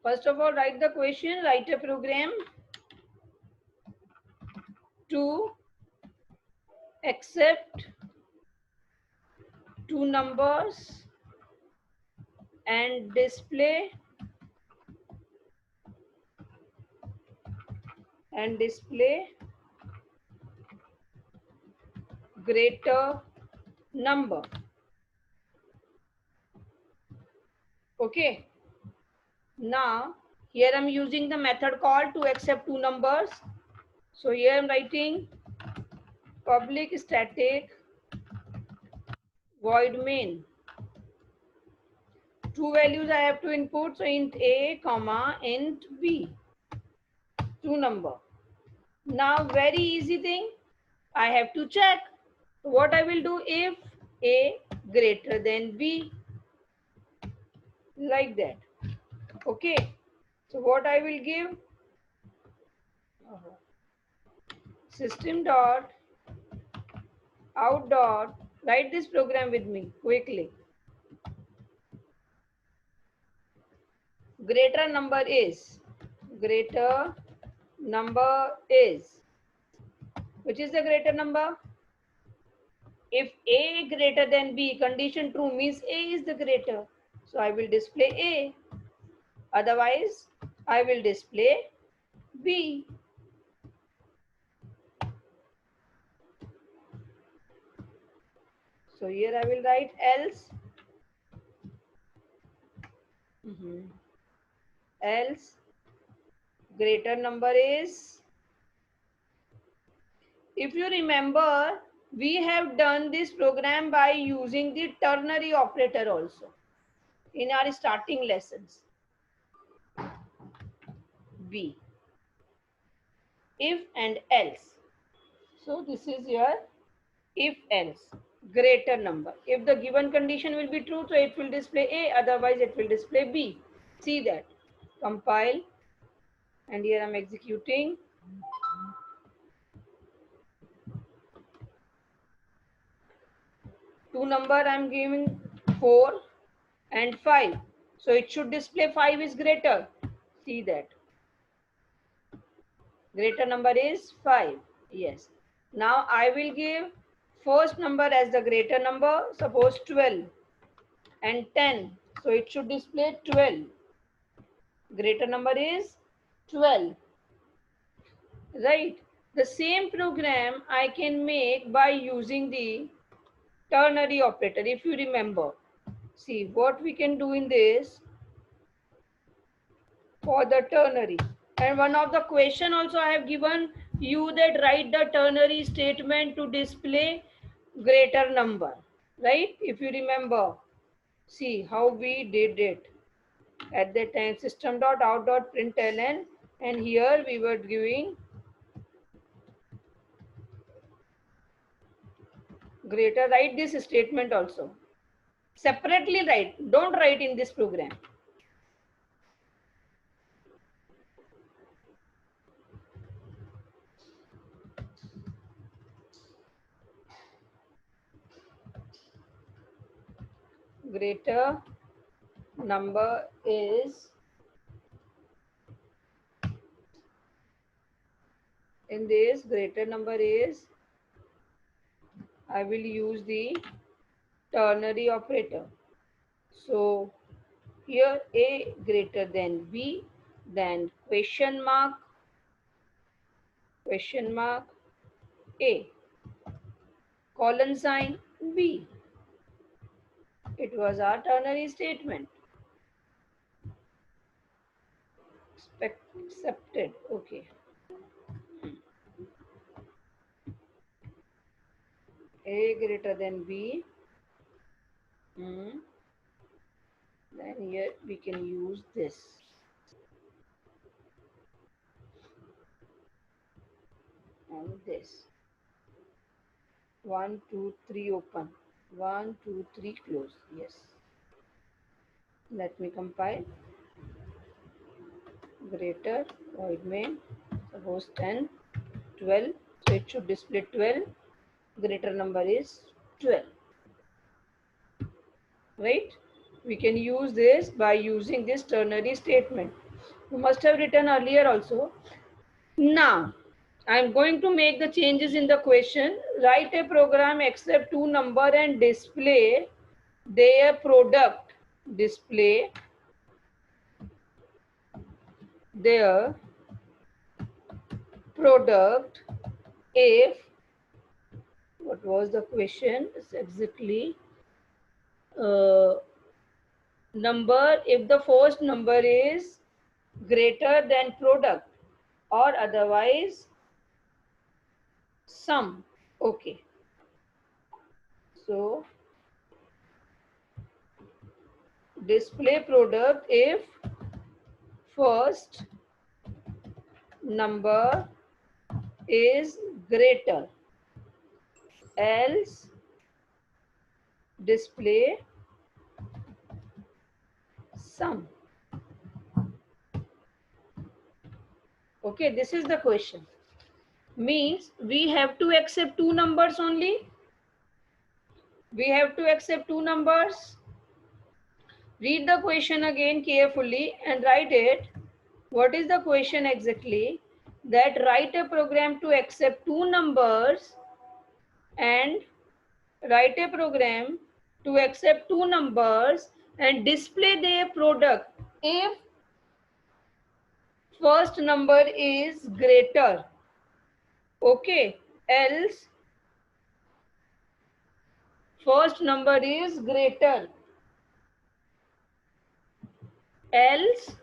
First of all, write the question, write a program to accept two numbers and display greater number. Okay. Now, here I'm using the method called to accept two numbers. So here I'm writing public static void main. Two values I have to input. So int a comma int b. Two number. Now very easy thing. I have to check. What I will do if a greater than b, like that. Okay. So what I will give, system dot out dot, write this program with me quickly. Greater number is, which is the greater number? If a greater than b, condition true means a is the greater. So I will display a. Otherwise, I will display b. So here I will write else. Else greater number is, if you remember, we have done this program by using the ternary operator also in our starting lessons. B. If and else. So this is your if else greater number. If the given condition will be true, so it will display A, otherwise it will display B. See that. Compile, and here I'm executing. Two number I'm giving 4 and 5. So it should display 5 is greater. See that. Greater number is 5. Yes. Now I will give first number as the greater number, suppose 12 and 10. So it should display 12. Greater number is 12. Right. The same program I can make by using the ternary operator, if you remember. See what we can do in this for the ternary. And one of the question also I have given you that write the ternary statement to display greater number. Right? If you remember. See how we did it. At that time system.out.println, and here we were giving greater. Write this statement also. Separately write. Don't write in this program. Greater number is, in this greater number is, I will use the ternary operator. So here A greater than B, then question mark A, colon sign B. It was our ternary statement. Accepted. Okay. A greater than B. Then here we can use this. And this. 1, 2, 3 open. 1, 2, 3 close. Yes. Let me compile. Greater void main. Suppose 10, 12. So it should display 12. Greater number is 12. Right? We can use this by using this ternary statement. You must have written earlier also. Now, I am going to make the changes in the question. Write a program accept two number and display their product. Display their product if, what was the question? It's exactly number if the first number is greater than product or otherwise sum. Okay. So display product if first number is greater, else display sum. Okay, this is the question. Means we have to accept two numbers only. We have to accept two numbers. Read the question again carefully and write it. What is the question exactly? That write a program to accept two numbers and write a program to accept two numbers and display their product if first number is greater, okay, else first number is greater, else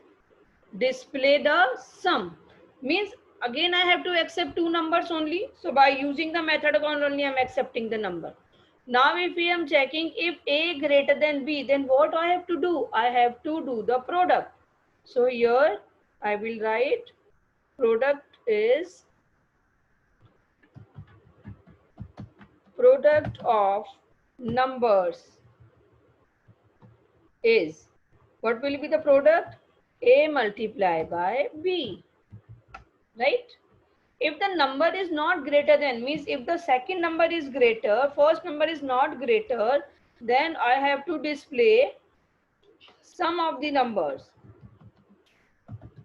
display the sum. Means again I have to accept two numbers only, so by using the method count only I am accepting the number. Now if we am checking if a greater than b, then what I have to do? I have to do the product. So here I will write product is product of numbers is, what will be the product? A multiplied by b, right? If the number is not greater than, means if the second number is greater, first number is not greater, then I have to display sum of the numbers.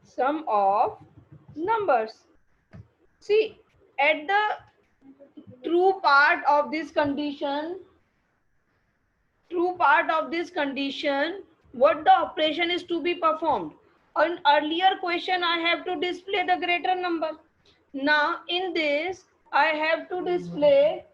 Sum of numbers. See, at the true part of this condition, what the operation is to be performed? On earlier question, I have to display the greater number. Now in this, I have to display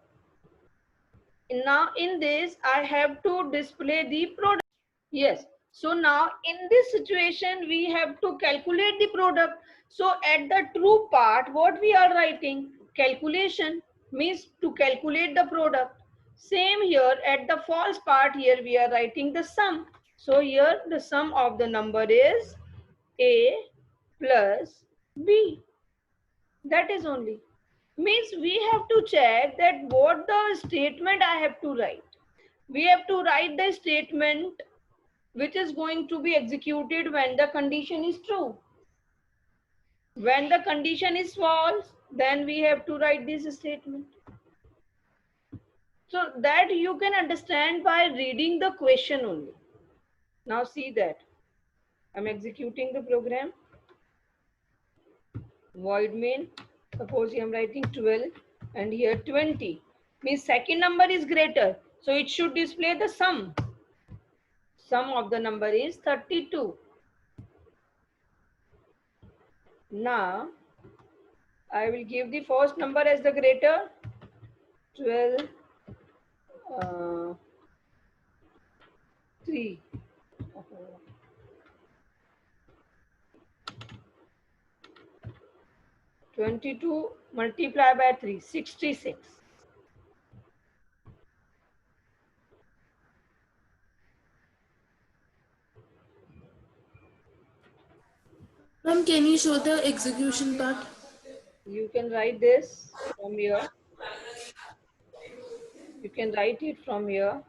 the product. Yes. So now in this situation, we have to calculate the product. So at the true part, what we are writing? Calculation, means to calculate the product. Same here at the false part, here we are writing the sum. So here the sum of the number is A plus B. That is only. Means we have to check that what the statement I have to write. We have to write the statement which is going to be executed when the condition is true. When the condition is false, then we have to write this statement. So that you can understand by reading the question only. Now see that. I'm executing the program. Void main. Suppose I'm writing 12 and here 20. Means second number is greater. So it should display the sum. Sum of the number is 32. Now I will give the first number as the greater. 12 3. 22 multiplied by 3, 66. Ma'am, can you show the execution part? You can write this from here. You can write it from here.